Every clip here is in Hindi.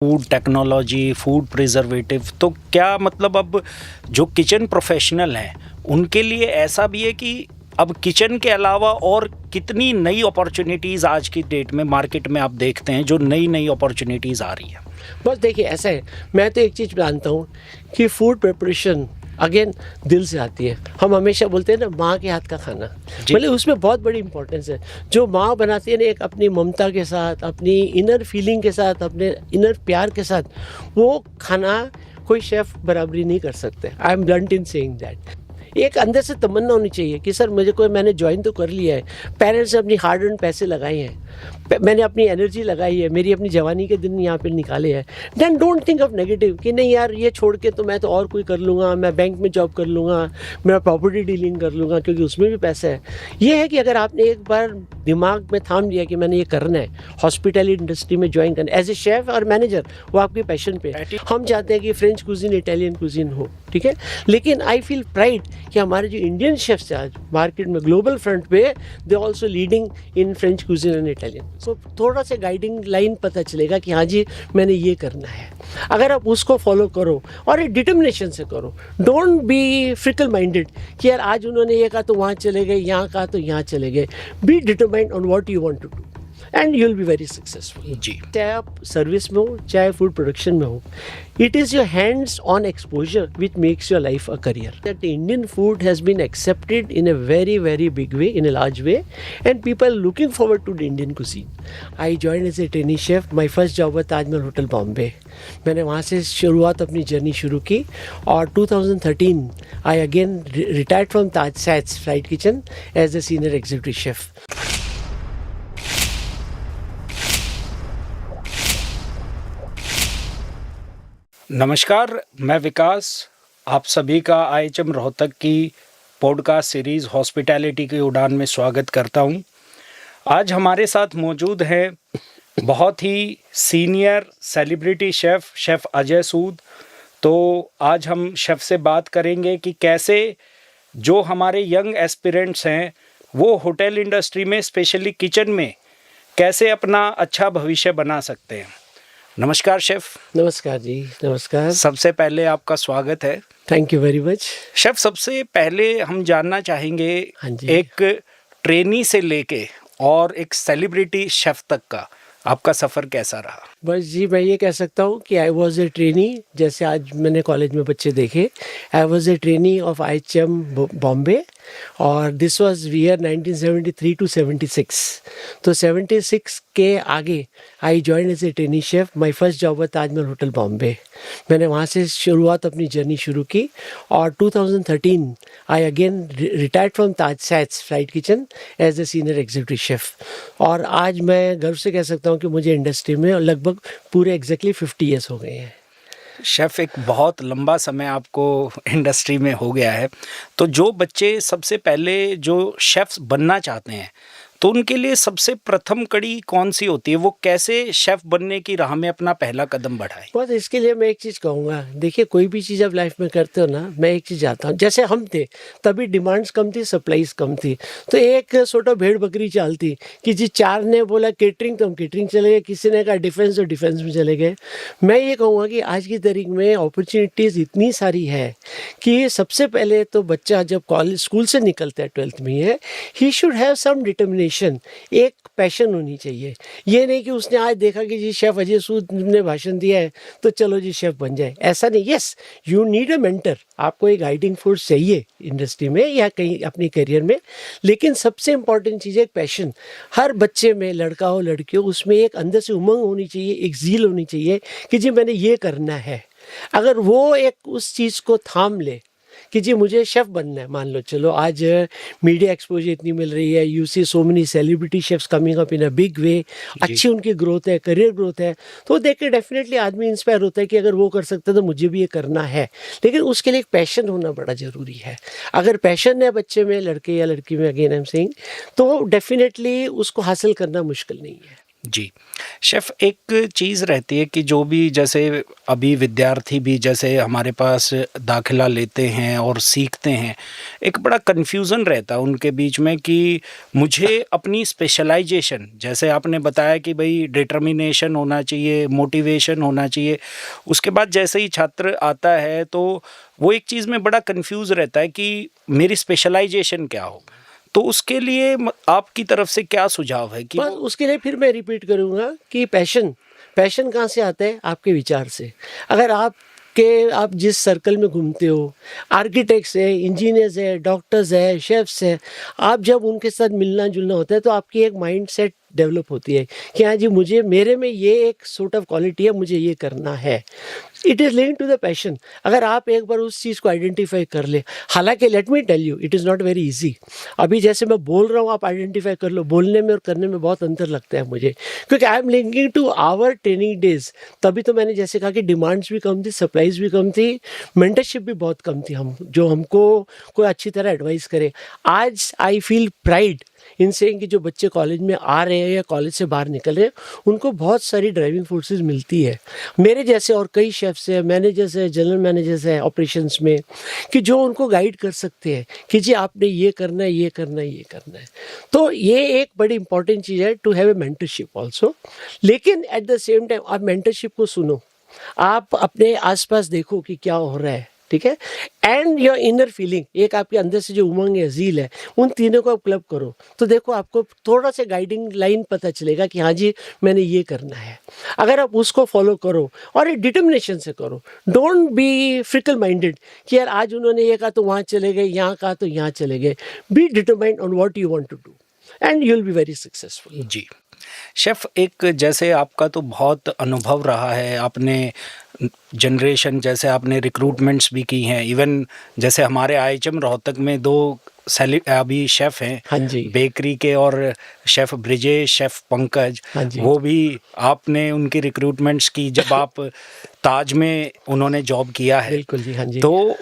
फूड टेक्नोलॉजी, फूड प्रिजर्वेटिव, तो क्या मतलब अब जो किचन प्रोफेशनल हैं उनके लिए ऐसा भी है कि अब किचन के अलावा और कितनी नई अपॉर्चुनिटीज़ आज की डेट में मार्केट में आप देखते हैं, जो नई नई अपॉर्चुनिटीज़ आ रही है। बस देखिए ऐसा है, मैं तो एक चीज़ जानता हूँ कि फूड प्रिपरेशन अगेन दिल से आती है। हम हमेशा बोलते हैं ना, माँ के हाथ का खाना, मतलब उसमें बहुत बड़ी इंपॉर्टेंस है। जो माँ बनाती है ना, एक अपनी ममता के साथ, अपनी इनर फीलिंग के साथ, अपने इनर प्यार के साथ, वो खाना कोई शेफ़ बराबरी नहीं कर सकते। I M blunt in saying that. एक अंदर से तमन्ना होनी चाहिए कि सर मैंने ज्वाइन तो कर लिया है, पेरेंट्स ने अपनी हार्ड अर्न पैसे लगाए हैं, मैंने अपनी एनर्जी लगाई है, मेरी अपनी जवानी के दिन यहाँ पे निकाले हैं। Then don't think of negative कि नहीं यार ये छोड़ के तो मैं तो और कोई कर लूँगा, मैं बैंक में जॉब कर लूँगा, मैं प्रॉपर्टी डीलिंग कर लूँगा, क्योंकि उसमें भी पैसा है। ये है कि अगर आपने एक बार दिमाग में थाम लिया कि मैंने ये करना है, हॉस्पिटैलिटी इंडस्ट्री में ज्वाइन करना है एज ए शेफ़ और मैनेजर, वो आपके पैशन पे है। हम चाहते हैं कि फ्रेंच कुजीन, इटालियन कुजीन हो, ठीक है, लेकिन आई फील प्राइड कि हमारे जो इंडियन शेफ्स हैं आज मार्केट में ग्लोबल फ्रंट पे, they also leading in French cuisine and Italian. So थोड़ा सा गाइडिंग लाइन पता चलेगा कि हाँ जी मैंने ये करना है। अगर आप उसको फॉलो करो और एक डिटर्मिनेशन से करो, डोंट बी फ्रिकल माइंडेड कि यार आज उन्होंने ये कहा तो वहाँ चले गए, यहाँ कहा तो यहाँ चले गए। Be determined on what you want to do and you will be very successful. जी, चाहे आप सर्विस में हो, चाहे फूड प्रोडक्शन में हो, it is your hands-on exposure which makes your life a career. That the Indian food has been accepted in a very, very big way, in a large way, and people are looking forward to the Indian cuisine. I joined as a trainee chef. My first job was Taj Mahal Hotel Bombay. मैंने वहाँ से शुरुआत अपनी जर्नी शुरू की और 2013 I again retired from Taj Sats Fried Kitchen as a senior executive chef. नमस्कार, मैं विकास, आप सभी का आईएचएम रोहतक की पॉडकास्ट सीरीज़ हॉस्पिटैलिटी की उड़ान में स्वागत करता हूं। आज हमारे साथ मौजूद हैं बहुत ही सीनियर सेलिब्रिटी शेफ़ अजय सूद। तो आज हम शेफ़ से बात करेंगे कि कैसे जो हमारे यंग एस्पिरेंट्स हैं वो होटल इंडस्ट्री में, स्पेशली किचन में, कैसे अपना अच्छा भविष्य बना सकते हैं। नमस्कार शेफ़। नमस्कार जी, नमस्कार। सबसे पहले आपका स्वागत है। Thank you very much. Chef, सबसे पहले हम जानना चाहेंगे, हाँ जी। एक ट्रेनी से लेके और एक सेलिब्रिटी शेफ तक का आपका सफ़र कैसा रहा? बस जी, मैं ये कह सकता हूँ कि आई वॉज ए ट्रेनी, जैसे आज मैंने कॉलेज में बच्चे देखे, I was a trainee of IHM Bombay और दिस वाज ईयर 1973 to 76। तो 76 के आगे I join as a trainee chef. My first job was Taj Mahal hotel Bombay. मैंने वहाँ से शुरुआत अपनी जर्नी शुरू की और 2013 I again retired from Taj SATS flight kitchen as a senior executive chef. और आज मैं गर्व से कह सकता हूँ कि मुझे इंडस्ट्री में लगभग पूरे एग्जैक्टली 50 ईयर्स हो गए हैं। शेफ़, एक बहुत लंबा समय आपको इंडस्ट्री में हो गया है, तो जो बच्चे सबसे पहले जो शेफ़्स बनना चाहते हैं तो उनके लिए सबसे प्रथम कड़ी कौन सी होती है? वो कैसे शेफ़ बनने की राह में अपना पहला कदम बढ़ाएं? बस इसके लिए मैं एक चीज़ कहूँगा, देखिए कोई भी चीज़ आप लाइफ में करते हो ना, मैं एक चीज़ जानता हूँ, जैसे हम थे तभी डिमांड्स कम थी, सप्लाईज कम थी, तो एक छोटा भेड़ बकरी चाल थी कि जी चार ने बोला केटरिंग तो हम केटरिंग चले गए, किसी ने कहा डिफेंस तो डिफेंस में चले गए। मैं ये कहूँगा कि आज की तारीख में अपॉर्चुनिटीज़ इतनी सारी है कि सबसे पहले तो बच्चा जब कॉलेज स्कूल से निकलता है, 12th में है, he should have some determination, एक पैशन होनी चाहिए। ये नहीं कि उसने आज देखा कि जी शेफ़ अजय सूद ने भाषण दिया है तो चलो जी शेफ़ बन जाए, ऐसा नहीं। Yes, you need a mentor, आपको एक गाइडिंग फोर्स चाहिए इंडस्ट्री में या कहीं अपने करियर में, लेकिन सबसे इंपॉर्टेंट चीज़ है पैशन। हर बच्चे में, लड़का हो लड़की हो, उसमें एक अंदर से उमंग होनी चाहिए, एक ज़ील होनी चाहिए कि जी मैंने ये करना है। अगर वो एक उस चीज़ को थाम ले कि जी मुझे शेफ़ बनना है, मान लो चलो आज मीडिया एक्सपोजर इतनी मिल रही है, you see so many celebrity chefs coming up in a big way, अच्छी उनकी ग्रोथ है, करियर ग्रोथ है, तो देख के डेफिनेटली आदमी इंस्पायर होता है कि अगर वो कर सकते तो मुझे भी ये करना है। लेकिन उसके लिए एक पैशन होना बड़ा ज़रूरी है। अगर पैशन है बच्चे में, लड़के या लड़की में, अगेन आई एम सेइंग, तो डेफिनेटली उसको हासिल करना मुश्किल नहीं है। जी। शेफ़, एक चीज़ रहती है कि जो भी जैसे अभी विद्यार्थी भी जैसे हमारे पास दाखिला लेते हैं और सीखते हैं, एक बड़ा कन्फ्यूज़न रहता है उनके बीच में कि मुझे अपनी स्पेशलाइज़ेशन, जैसे आपने बताया कि भई डिटर्मिनेशन होना चाहिए, मोटिवेशन होना चाहिए। उसके बाद जैसे ही छात्र आता है तो वो एक चीज़ में बड़ा कन्फ्यूज़ रहता है कि मेरी स्पेशलाइज़ेशन क्या हो? तो उसके लिए आपकी तरफ से क्या सुझाव है कि बस वो उसके लिए फिर मैं रिपीट करूँगा कि पैशन पैशन कहाँ से आता है? आपके विचार से। अगर आप जिस सर्कल में घूमते हो, आर्किटेक्ट्स है, इंजीनियर्स है, डॉक्टर्स है, शेफ्स है, आप जब उनके साथ मिलना-जुलना होता है तो आपकी एक माइंडसेट डेवलप होती है कि हाँ जी, मुझे मेरे में ये एक सॉर्ट ऑफ क्वालिटी है, मुझे ये करना है। It is linked to the passion. अगर आप एक बार उस चीज़ को आइडेंटिफ़ाई कर लें, हालाँकि let me tell you it is not very easy. अभी जैसे मैं बोल रहा हूँ आप आइडेंटिफ़ाई कर लो, बोलने में और करने में बहुत अंतर लगता है मुझे, क्योंकि I am linking to our training days. तभी तो मैंने जैसे कहा कि डिमांड्स भी कम थी, सप्लाइज़ भी कम थी, मेंटरशिप भी बहुत कम थी, हम जो हमको कोई अच्छी तरह एडवाइस करे। आज I feel pride in saying कि जो बच्चे कॉलेज में आ रहे हैं या कॉलेज से बाहर निकल रहे हैं, उनको बहुत सारी ड्राइविंग फोर्सेस मिलती है। मेरे जैसे और कई शेफ्स हैं, मैनेजर्स हैं, जनरल मैनेजर्स हैं ऑपरेशंस में, कि जो उनको गाइड कर सकते हैं कि जी आपने ये करना है, ये करना है, ये करना है। तो ये एक बड़ी इंपॉर्टेंट चीज़ है to have a mentorship also. लेकिन एट द सेम टाइम आप मेंटरशिप को सुनो, आप अपने आसपास देखो कि क्या हो रहा है, ठीक है? एंड योर इनर फीलिंग, एक आपके अंदर से जो उमंग है, ज़ील है, उन तीनों को आप क्लब करो, तो देखो आपको थोड़ा सा गाइडिंग लाइन पता चलेगा कि हाँ जी, मैंने ये करना है। अगर आप उसको फॉलो करो और एक डिटर्मिनेशन से करो, डोंट बी फिकल माइंडेड कि यार आज उन्होंने ये कहा तो वहाँ चले गए, यहाँ कहा तो यहाँ चले गए। Be determined on what you want to do and you will be very successful. जी। शेफ़, एक जैसे आपका तो बहुत अनुभव रहा है, आपने जनरेशन जैसे आपने रिक्रूटमेंट्स भी की हैं, इवन जैसे हमारे आईएचएम रोहतक में 2 अभी शेफ़ हैं, हाँ जी। बेकरी के, और शेफ़ ब्रिजेश, शेफ़ पंकज, हाँ जी। वो भी आपने उनकी रिक्रूटमेंट्स की जब आप ताज में उन्होंने जॉब किया है। बिल्कुल जी, हाँ जी। तो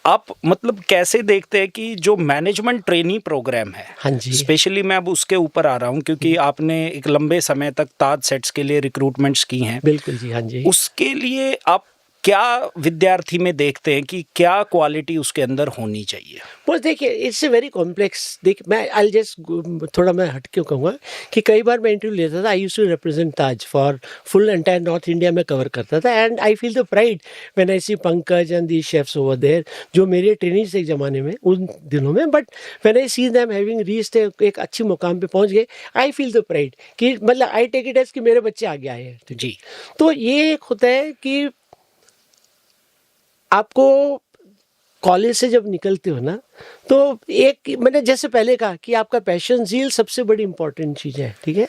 आप मतलब कैसे देखते हैं कि जो मैनेजमेंट ट्रेनी प्रोग्राम है, हाँ जी। स्पेशली मैं अब उसके ऊपर आ रहा हूँ क्योंकि आपने एक लंबे समय तक ताज सेट्स के लिए रिक्रूटमेंट्स की हैं, बिल्कुल जी, हाँ जी। उसके लिए आप क्या विद्यार्थी में देखते हैं कि क्या क्वालिटी उसके अंदर होनी चाहिए? बस देखिए इट्स ए वेरी कॉम्प्लेक्स। देखिए मैं आई जस्ट थोड़ा मैं हट के कहूँगा कि कई बार मैं इंटरव्यू लेता था। I used to represent Taj for full entire north India में कवर करता था, and I feel the pride when I see Pankaj and the chefs over there, जो मेरे ट्रेनिंग्स एक ज़माने में उन दिनों में, but when I see them having reached एक अच्छी मुकाम पे पहुँच गए, आई फील द प्राइड कि मतलब आई टेक इट एज़ कि मेरे बच्चे आगे आए हैं। जी। तो ये एक होता है कि आपको कॉलेज से जब निकलते हो ना, तो एक मैंने जैसे पहले कहा कि आपका पैशन, ज़ील सबसे बड़ी इंपॉर्टेंट चीज़ है, ठीक है?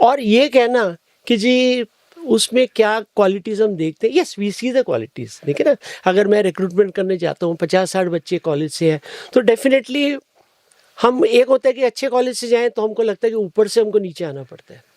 और ये कहना कि जी उसमें क्या क्वालिटीज़ हम देखते हैं, yes we see the qualities, ठीक है ना? अगर मैं रिक्रूटमेंट करने जाता हूँ, 50-60 बच्चे कॉलेज से हैं, तो डेफ़िनेटली हम एक होता है कि अच्छे कॉलेज से जाएँ तो हमको लगता है कि ऊपर से हमको नीचे आना पड़ता है।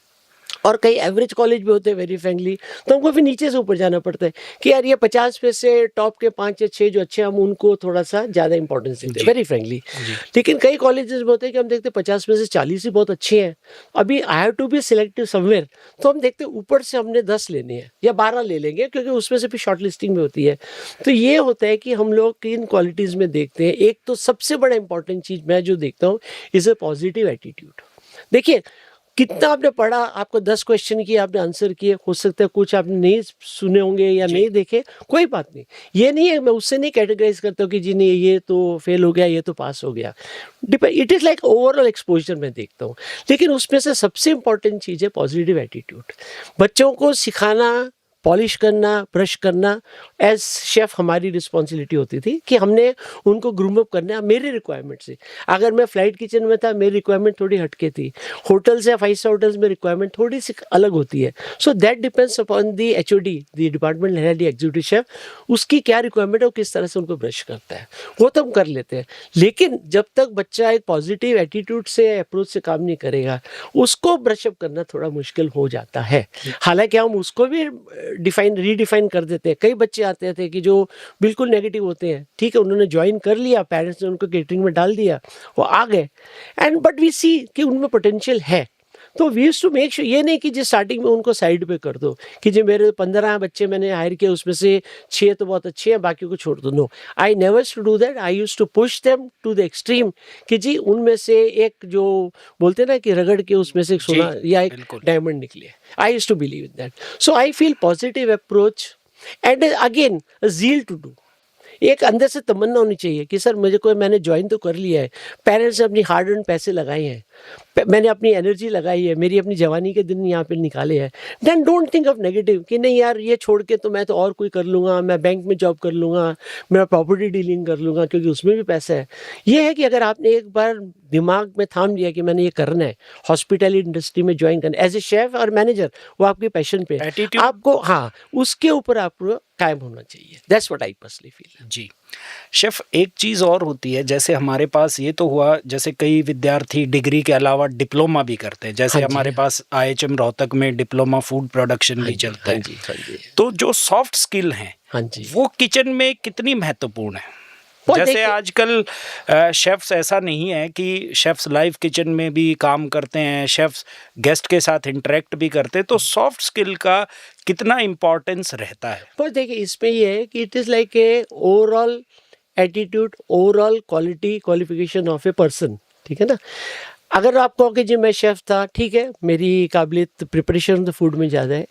और कई एवरेज कॉलेज भी होते हैं वेरी फ्रैंकली, तो हमको फिर नीचे से ऊपर जाना पड़ता है कि यार ये 50 में से टॉप के 5 या 6 जो अच्छे हैं, हम उनको थोड़ा-सा ज़्यादा इंपॉर्टेंस देते हैं, जी। Very frankly. जी। लेकिन कई कॉलेजेस में होते हैं कि हम देखते हैं 50 में से 40 ही बहुत अच्छे हैं। अभी I have to be selective somewhere, तो हम देखते हैं ऊपर से हमने 10 लेने हैं या 12 ले लेंगे, क्योंकि उसमें से फिर शॉर्ट लिस्टिंग में होती है। तो ये होता है कि हम लोग किन क्वालिटीज़ में देखते हैं। एक तो सबसे बड़ा इंपॉर्टेंट चीज़ मैं जो देखता हूँ इज़ अ पॉजिटिव एटीट्यूड। देखिए कितना आपने पढ़ा, आपको 10 क्वेश्चन किए, आपने आंसर किए, हो सकता है कुछ आपने नहीं सुने होंगे या जी। नहीं देखे, कोई बात नहीं। ये नहीं है, मैं उससे नहीं कैटेगराइज़ करता हूँ कि जी नहीं ये तो फेल हो गया, ये तो पास हो गया। It is like overall exposure मैं देखता हूँ। लेकिन उसमें से सबसे इम्पोर्टेंट चीज़ है पॉजिटिव एटीट्यूड। बच्चों को सिखाना, पॉलिश करना, ब्रश करना, एज़ शेफ़ हमारी रिस्पॉन्सिबिलिटी होती थी कि हमने उनको ग्रूम अप करना मेरी रिक्वायरमेंट से। अगर मैं फ्लाइट किचन में था, मेरी रिक्वायरमेंट थोड़ी हटके थी। होटल्स या 5 स्टार होटल्स में रिक्वायरमेंट थोड़ी-सी अलग होती है। So that depends upon the HOD, the department head, the executive chef, उसकी क्या रिक्वायरमेंट है, वो किस तरह से उनको ब्रश करता है, वो तो हम कर लेते हैं। लेकिन जब तक बच्चा एक पॉजिटिव एटीट्यूड से, अप्रोच से काम नहीं करेगा, उसको ब्रश अप करना थोड़ा मुश्किल हो जाता है। हालाँकि हम उसको भी रीडिफाइन कर देते हैं। कई बच्चे आते थे कि जो बिल्कुल नेगेटिव होते हैं, ठीक है, उन्होंने जॉइन कर लिया, पेरेंट्स ने उनको केटरिंग में डाल दिया, वो आ गए, एंड बट वी सी कि उनमें पोटेंशियल है। तो we used to make sure, ये नहीं कि जो स्टार्टिंग में उनको साइड पे कर दो कि जो मेरे 15 बच्चे मैंने हायर किए उसमें से 6 तो बहुत अच्छे हैं, बाकी को छोड़ दो। No, I never to do that. I used to push them to the extreme कि जी उनमें से एक जो बोलते हैं ना कि रगड़ के उसमें से एक जी, सोना या एक बिल्कुल। डायमंड निकले। I used to believe in that. So I feel positive approach and again zeal to do. एक अंदर से तमन्ना होनी चाहिए कि सर मुझे कोई, मैंने ज्वाइन तो कर लिया है, पेरेंट्स ने अपनी हार्ड अर्न पैसे लगाए हैं, मैंने अपनी एनर्जी लगाई है, मेरी अपनी जवानी के दिन यहाँ पे निकाले हैं, then don't think of negative कि नहीं यार ये छोड़ के तो मैं तो और कोई कर लूँगा, मैं बैंक में जॉब कर लूँगा, मैं प्रॉपर्टी डीलिंग कर लूँगा क्योंकि उसमें भी पैसा है। ये है कि अगर आपने एक बार दिमाग में थाम लिया कि मैंने ये करना है, हॉस्पिटैलिटी इंडस्ट्री में ज्वाइन करना है एज ए शेफ और मैनेजर, वो आपके पैशन पे है, Attitude- आपको हाँ उसके ऊपर आपको कायम होना चाहिए। That's what I personally feel. जी शेफ, एक चीज़ और होती है, जैसे हमारे पास ये तो हुआ, जैसे कई विद्यार्थी डिग्री के अलावा डिप्लोमा भी करते हैं, जैसे हाँ जी। हमारे पास आईएचएम रोहतक में डिप्लोमा फूड प्रोडक्शन भी चलता हाँ है। जी, हाँ जी, तो जो सॉफ्ट स्किल हैं हाँ जी। वो किचन में कितनी महत्वपूर्ण है? वो जैसे देखिए- आजकल शेफ्स ऐसा नहीं है कि शेफ्स लाइव किचन में भी काम करते हैं, शेफ्स गेस्ट के साथ इंटरेक्ट भी करते हैं, तो सॉफ्ट स्किल का कितना इम्पोर्टेंस रहता है? पर देखिए इसमें ये है कि it is like a overall attitude, overall qualification of a person, ठीक है ना। अगर आप कहो कि जी मैं शेफ़ था, ठीक है, मेरी काबिलियत प्रिपरेशन ऑफ द फूड में ज़्यादा है।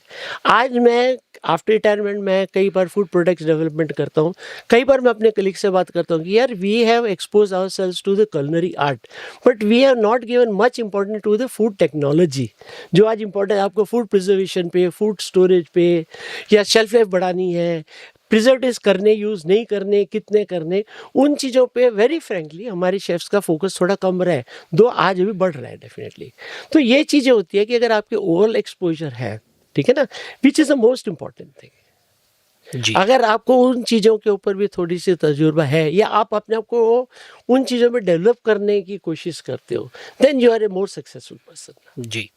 आज मैं आफ्टर रिटायरमेंट मैं कई बार फूड प्रोडक्ट्स डेवलपमेंट करता हूँ। कई बार मैं अपने कलीग से बात करता हूँ कि यार we have expose ourselves to the culinary art, but we have not given much importance to the food technology. जो आज इम्पोर्टेंट है आपको फूड प्रिजर्वेशन पे, फूड स्टोरेज पे, या शेल्फ लाइफ बढ़ानी है, प्रिजर्वेटिव्स करने, यूज़ नहीं करने, कितने करने, उन चीज़ों पे वेरी फ्रेंकली हमारे शेफ्स का फोकस थोड़ा कम रहा है, दो आज अभी बढ़ रहा है डेफिनेटली। तो ये चीज़ें होती है कि अगर आपके ओवरऑल एक्सपोजर है, ठीक है ना, which is the most important thing. जी अगर आपको उन चीज़ों के ऊपर भी थोड़ी सी तजुर्बा है या आप अपने आप को उन चीज़ों में डेवलप करने की कोशिश करते हो, then you are a more successful person. जी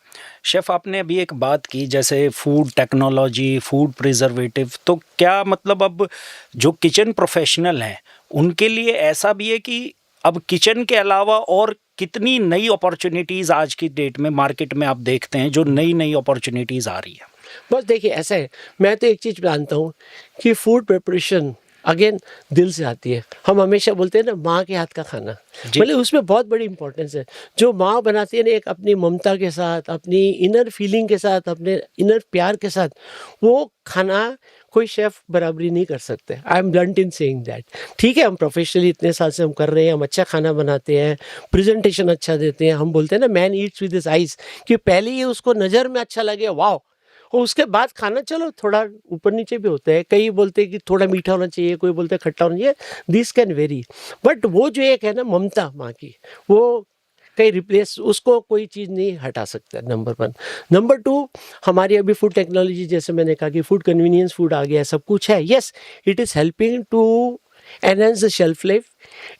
शेफ, आपने अभी एक बात की जैसे फूड टेक्नोलॉजी, फूड प्रिजर्वेटिव, तो क्या मतलब अब जो किचन प्रोफेशनल हैं उनके लिए ऐसा भी है कि अब किचन के अलावा और कितनी नई अपॉर्चुनिटीज़ आज की डेट में मार्केट में आप देखते हैं, जो नई नई अपॉर्चुनिटीज़ आ रही है? बस देखिए ऐसा है, मैं तो एक चीज़ जानता हूँ कि फूड प्रिपरेशन अगेन दिल से आती है। हम हमेशा बोलते हैं ना माँ के हाथ का खाना, जी। मतलब उसमें बहुत बड़ी इंपॉर्टेंस है। जो माँ बनाती है ना एक अपनी ममता के साथ, अपनी इनर फीलिंग के साथ, अपने इनर प्यार के साथ, वो खाना कोई शेफ़ बराबरी नहीं कर सकते। I M blunt in saying that. ठीक है, हम प्रोफेशनली इतने साल से हम कर रहे हैं, हम अच्छा खाना बनाते हैं, प्रेजेंटेशन अच्छा देते हैं, हम बोलते हैं ना man Yeats with his eyes, कि पहले ही उसको नज़र में अच्छा लगे, वाह, और उसके बाद खाना चलो थोड़ा ऊपर नीचे भी होता है। कई बोलते हैं कि थोड़ा मीठा होना चाहिए, कोई बोलते हैं खट्टा होना चाहिए, दिस कैन वेरी, बट वो जो एक है ना ममता माँ की, वो कहीं रिप्लेस, उसको कोई चीज़ नहीं हटा सकता, नंबर 1। नंबर 2, हमारी अभी फूड टेक्नोलॉजी, जैसे मैंने कहा कि फूड कन्वीनियंस फूड आ गया है, सब कुछ है। Yes, it is helping to enhance the shelf life,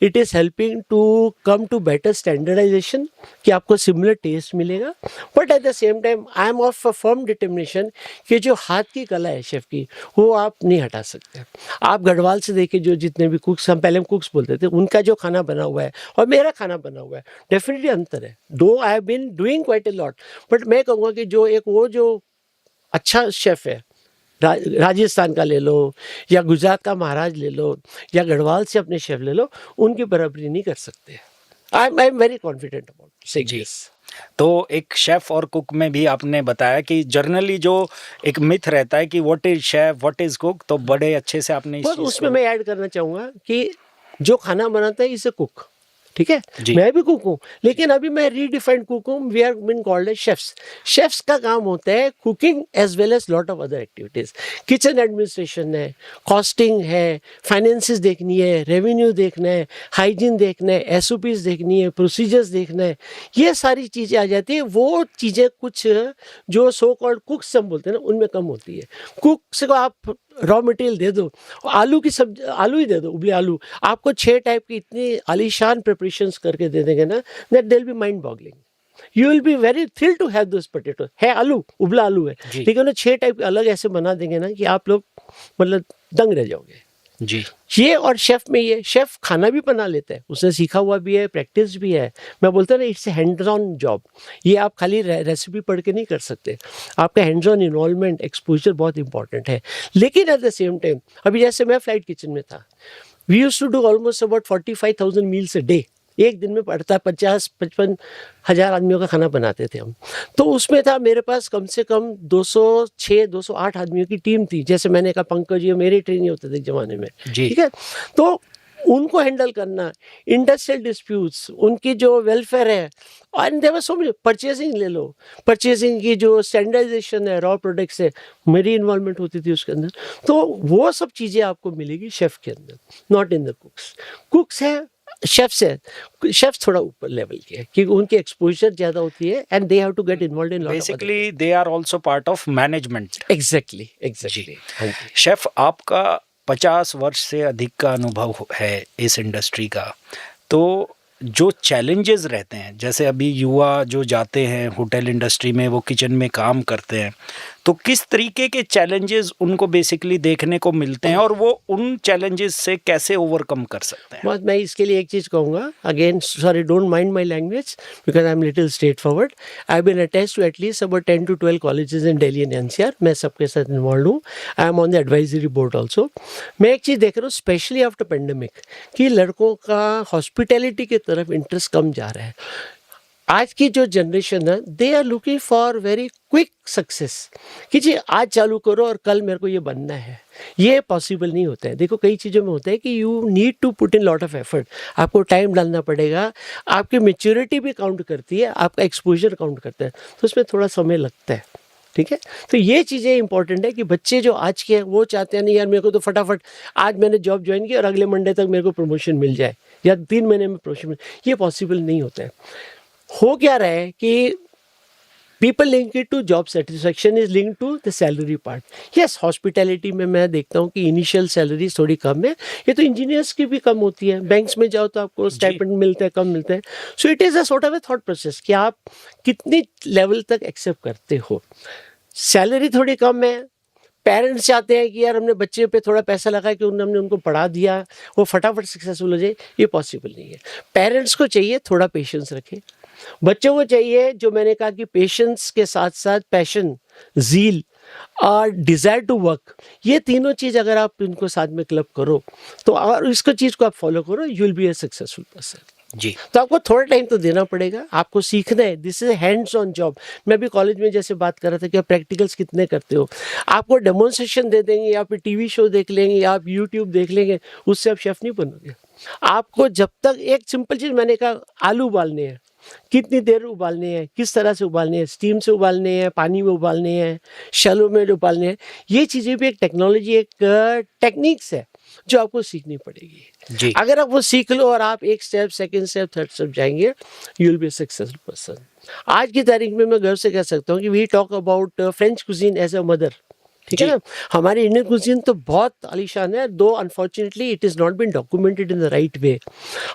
it is helping to come to better standardisation, कि आपको सिमिलर टेस्ट मिलेगा। But at the same time I am of a firm determination कि जो हाथ की कला है शेफ़ की, वो आप नहीं हटा सकते। आप गढ़वाल से देखिए, जो जितने भी कुक्स, हम पहले कुक्स बोलते थे, उनका जो खाना बना हुआ है और मेरा खाना बना हुआ है, डेफिनेटली अंतर है। Though I have been doing quite a lot, but मैं कहूँगा कि जो एक वो जो अच्छा शेफ़ है, राजस्थान का ले लो या गुजरात का महाराज ले लो या गढ़वाल से अपने शेफ ले लो, उनकी बराबरी नहीं कर सकते। I am very confident about saying जी। दिस। तो एक शेफ और कुक में भी आपने बताया कि जनरली जो एक मिथ रहता है कि what is chef, what is cook, तो बड़े अच्छे से आपने इस पर चीज़ उसमें को- मैं ऐड करना चाहूँगा कि जो खाना बनाता है इसे कुक, ठीक है, जी। मैं भी कुक हूँ, लेकिन अभी मैं रीडिफाइंड कुक हूँ। We are been called as chefs. Chefs का काम होता है cooking as well as lot of other activities. Kitchen administration है, कॉस्टिंग है, फाइनेंसिस देखनी है, रेवेन्यू देखना है, हाइजीन देखना है, एसओपीज देखनी है, प्रोसीजर्स देखना है, ये सारी चीज़ें आ जाती है। वो चीज़ें कुछ जो सो कॉल्ड कुक्स हम बोलते हैं ना, उनमें कम होती है। कुक्स को आप रॉ मटेरियल दे दो, आलू की सब्जी, आलू ही दे दो, उबले आलू, आपको 6 टाइप की इतनी आलीशान प्रिपरेशंस करके दे देंगे ना, that they will be mind boggling. You will be very thrilled to have this potato. है आलू, उबला आलू है, जी। लेकिन उन्हें 6 टाइप के अलग ऐसे बना देंगे ना कि आप लोग मतलब दंग रह जाओगे। जी। ये और शेफ में ये, शेफ खाना भी बना लेता है, उसने सीखा हुआ भी है, प्रैक्टिस भी है। मैं बोलता हूँ ना, इट्स हैंड्स ऑन जॉब। ये आप खाली रेसिपी पढ़ के नहीं कर सकते, आपका हैंड्स ऑन इन्वॉल्वमेंट, एक्सपोजर बहुत इंपॉर्टेंट है। लेकिन एट द सेम टाइम, अभी जैसे मैं फ्लाइट किचन में था, we used to do almost about 45,000 meals a day. एक दिन में पड़ता 50-55 हज़ार आदमियों का खाना बनाते थे हम। तो उसमें था मेरे पास कम से कम 206-208 आदमियों की टीम थी। जैसे मैंने कहा, पंकज ये मेरे ट्रेनिंग होते थे एक ज़माने में, जी। ठीक है? तो उनको हैंडल करना, इंडस्ट्रियल डिस्प्यूट्स, उनकी जो वेलफेयर है, and there was so much, purchasing ले लो, परचेजिंग की जो स्टैंडर्डाइजेशन है, रॉ प्रोडक्ट्स है, मेरी इन्वॉल्वमेंट होती थी उसके अंदर। तो वो सब चीज़ें आपको मिलेगी शेफ़ के अंदर, नॉट इन द कुक्स। कुक्स है, शेफ्स है, शेफ्स थोड़ा ऊपर लेवल के हैं क्योंकि उनकी एक्सपोजर ज़्यादा होती है and they have to get involved in lot of basically they are also part of management. Exactly, exactly. हाँ जी। शेफ, आपका 50 वर्ष से अधिक का अनुभव है इस इंडस्ट्री का, तो जो चैलेंजेस रहते हैं, जैसे अभी युवा जो जाते हैं होटल इंडस्ट्री में, वो किचन में काम करते हैं, तो किस तरीके के चैलेंजेस उनको बेसिकली देखने को मिलते हैं और वो उन चैलेंजेस से कैसे ओवरकम कर सकते हैं? बस मैं इसके लिए एक चीज़ कहूँगा, again sorry, don't mind my language because I am little straightforward. I been attached to at least about 10 to 12 colleges in Delhi and NCR. मैं सबके साथ इन्वॉल्व हूँ। I am on the advisory board also. मैं एक चीज़ देख रहा हूँ, स्पेशली आफ्टर पेंडेमिक, कि लड़कों का हॉस्पिटैलिटी की तरफ इंटरेस्ट कम जा रहा है। आज की जो जनरेशन है, they are looking for very quick success, कि जी आज चालू करो और कल मेरे को ये बनना है। ये पॉसिबल नहीं होता है। देखो, कई चीज़ों में होता है कि you need to put in lot of effort, आपको टाइम डालना पड़ेगा, आपकी मेच्योरिटी भी काउंट करती है, आपका एक्सपोजर काउंट करता है, तो उसमें थोड़ा समय लगता है, ठीक है? तो ये चीज़ें इंपॉर्टेंट है कि बच्चे जो आज के हैं वो चाहते हैं, नहीं यार मेरे को तो फटाफट आज मैंने जॉब ज्वाइन की और अगले मंडे तक मेरे को प्रमोशन मिल जाए या 3 महीने में प्रमोशन मिल, ये पॉसिबल नहीं होता है। हो क्या रहा है कि people link it to job satisfaction is link to the salary part. Yes, hospitality में मैं देखता हूँ कि इनिशियल सैलरी थोड़ी कम है, ये तो इंजीनियर्स की भी कम होती है। बैंक्स में जाओ तो आपको स्टाइपेंड मिलता है, कम मिलता है। So it is a sort of A thought process कि आप कितनी लेवल तक एक्सेप्ट करते हो। सैलरी थोड़ी कम है, पेरेंट्स चाहते हैं कि यार हमने बच्चे पे थोड़ा पैसा लगाया कि हमने उनको पढ़ा दिया, वो फटाफट सक्सेसफुल हो जाए, ये पॉसिबल नहीं है। पेरेंट्स को चाहिए थोड़ा पेशेंस रखें, बच्चों को चाहिए, जो मैंने कहा कि पेशेंस के साथ साथ पैशन, ज़ील और डिज़ायर टू वर्क, ये तीनों चीज़ अगर आप इनको साथ में क्लब करो तो, और इसको चीज़ को आप फॉलो करो, you will be a successful person. जी। तो आपको थोड़ा टाइम तो देना पड़ेगा, आपको सीखना है। This is hands on job. मैं भी कॉलेज में जैसे बात कर रहा था कि आप प्रैक्टिकल्स कितने करते हो, आपको डेमोन्स्ट्रेशन दे देंगे या फिर टीवी शो देख लेंगे या आप यूट्यूब देख लेंगे, उससे आप शेफ नहीं बनोगे। आपको जब तक, एक सिंपल चीज़ मैंने कहा, आलू उबालने हैं, कितनी देर उबालने हैं, किस तरह से उबालने हैं, स्टीम से उबालने हैं, पानी में उबालने हैं, शैलो में उबालने हैं, ये चीज़ें भी एक टेक्नोलॉजी, एक टेक्निक्स है जो आपको सीखनी पड़ेगी। जी। अगर आप वो सीख लो और आप एक step, second step, third step जाएंगे, you will be a successful person. आज की तारीख में मैं गर्व से कह सकता हूँ कि we talk about French cuisine as a mother, ठीक है ना? हमारी इंडियन कुजीन तो बहुत आलीशान है, though unfortunately it is not been documented in the right way.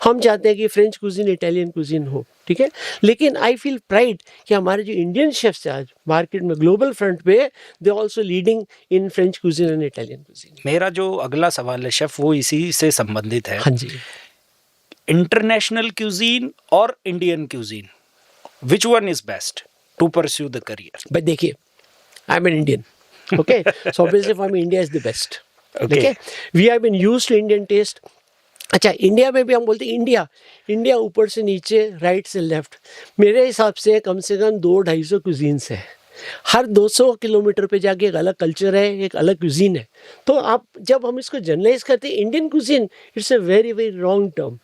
हम चाहते हैं कि फ्रेंच कुजीन, इटालियन कुजीन हो, ठीक है? लेकिन आई फील प्राइड कि हमारे जो इंडियन शेफ्स हैं आज मार्केट में, ग्लोबल फ्रंट पे, they also leading in French cuisine and Italian cuisine. मेरा जो अगला सवाल है शेफ, वो इसी से संबंधित है। हाँ जी। इंटरनेशनल क्यूजीन और Indian cuisine, which one is best to pursue the career? But देखिए, I am an Indian, okay? So obviously for me India is the best. Okay. We have been used to Indian taste. अच्छा, इंडिया में भी हम बोलते हैं इंडिया ऊपर से नीचे, राइट से लेफ्ट, मेरे हिसाब से कम 200-250 कुजीन्स है। हर 200 किलोमीटर पे जाके एक अलग कल्चर है, एक अलग कुजीन है। तो आप जब हम इसको जनरलाइज करते हैं Indian cuisine, it's a very very wrong term.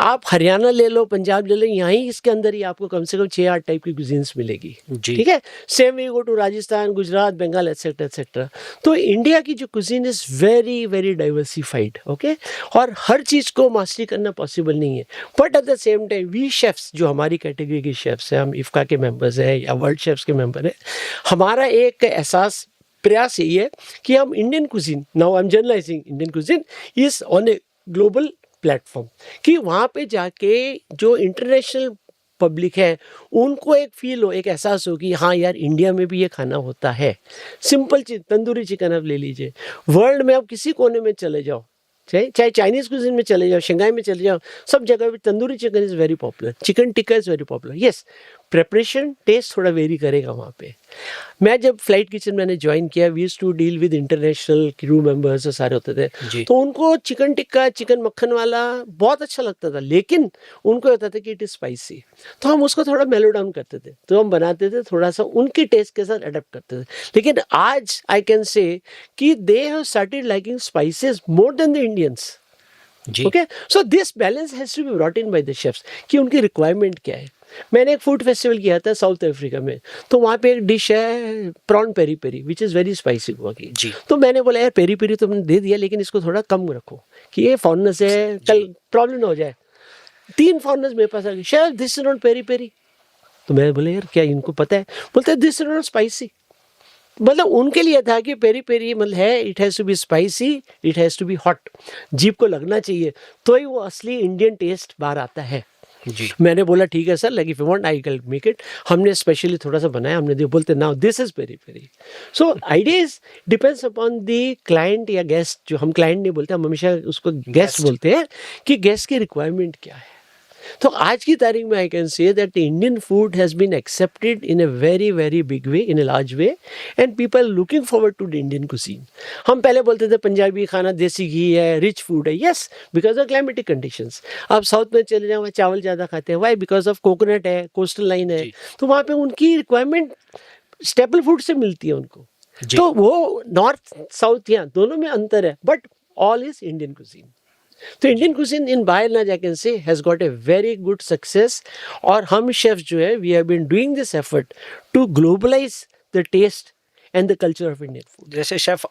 आप हरियाणा ले लो, पंजाब ले लो, यहाँ ही इसके अंदर ही आपको कम से कम 6-8 टाइप की कुजीन्स मिलेगी, ठीक है? Same way go to Rajasthan, Gujarat, Bengal, etcetera etcetera. तो इंडिया की जो cuisine is very very diversified, okay? और हर चीज़ को मास्टरी करना पॉसिबल नहीं है, but at the same time we chefs, जो हमारी कैटेगरी के शेफ्स हैं, हम इफ्का के मेंबर्स हैं या वर्ल्ड शेफ्स के मेंबर हैं, हमारा एक एहसास, प्रयास यही है कि हम Indian cuisine, now I am generalising, Indian cuisine is on a global platform, कि वहाँ पे जाके जो इंटरनेशनल पब्लिक है उनको एक फील हो, एक एहसास हो कि हाँ यार, इंडिया में भी ये खाना होता है। सिंपल चीज़, तंदूरी चिकन आप ले लीजिए, वर्ल्ड में आप किसी कोने में चले जाओ, चाहे चाइनीज कुजिन में चले जाओ, शंघाई में चले जाओ, सब जगह पे tandoori chicken is very popular, chicken tikka is very popular. Yes, preparation taste थोड़ा वेरी करेगा वहाँ पे। मैं जब फ्लाइट किचन मैंने ज्वाइन किया, we used to deal with international crew members सारे होते थे, जी। तो उनको चिकन टिक्का, चिकन मक्खन वाला बहुत अच्छा लगता था, लेकिन उनको होता था कि इट इज़ स्पाइसी, तो हम उसको थोड़ा मेलो डाउन करते थे, तो हम बनाते थे थोड़ा सा उनकी टेस्ट के साथ अडेप्ट करते थे। लेकिन आज आई कैन से कि they have started liking spices more than the Indians. जी। Okay, so this balance has to be brought in by the chefs कि उनकी रिक्वायरमेंट क्या है। मैंने एक फूड फेस्टिवल किया था साउथ अफ्रीका में, तो वहाँ पे एक डिश है prawn peri peri which is very spicy Goa की। जी। तो मैंने बोला यार पेरी पेरी तो मैंने दे दिया, लेकिन इसको थोड़ा कम रखो कि ये फॉरनर्स है, कल प्रॉब्लम ना हो जाए। 3 फॉरनर्स मेरे पास आ गए, chef this is not peri peri. तो मैं बोले यार क्या इनको पता है? बोलते दिस इज नॉट स्पाइसी। मतलब उनके लिए था कि पेरी पेरी मतलब है, it has to be spicy, it has to be hot, जीभ को लगना चाहिए, तो ही वो असली इंडियन टेस्ट बाहर आता है। जी। मैंने बोला ठीक है sir, like if you want I can make it. हमने स्पेशली थोड़ा सा बनाया, हमने दिया, बोलते now this is peri peri. So idea is depends upon the client या गेस्ट, जो हम क्लाइंट नहीं बोलते, हम हमेशा उसको गेस्ट बोलते हैं कि गेस्ट की रिक्वायरमेंट क्या है। तो आज की तारीख में I can say that the Indian food has been accepted in a very very big way, in a large way, and people looking forward to the Indian cuisine. हम पहले बोलते थे पंजाबी खाना देसी घी है, रिच फूड है, yes because of climatic conditions. आप साउथ में चले जाओ, वहाँ चावल ज़्यादा खाते हैं, वाई? बिकॉज ऑफ कोकोनट है, कोस्टल लाइन है, तो वहाँ पे उनकी रिक्वायरमेंट स्टेपल फूड से मिलती है उनको। जी। तो वो नॉर्थ साउथ यहाँ दोनों में अंतर है, but all is Indian cuisine. तो Indian cuisine in by and large I can say has got a very good success, और हम शेफ्स जो है we have been doing this effort to globalise the taste and the culture of Indian food. जैसे शेफ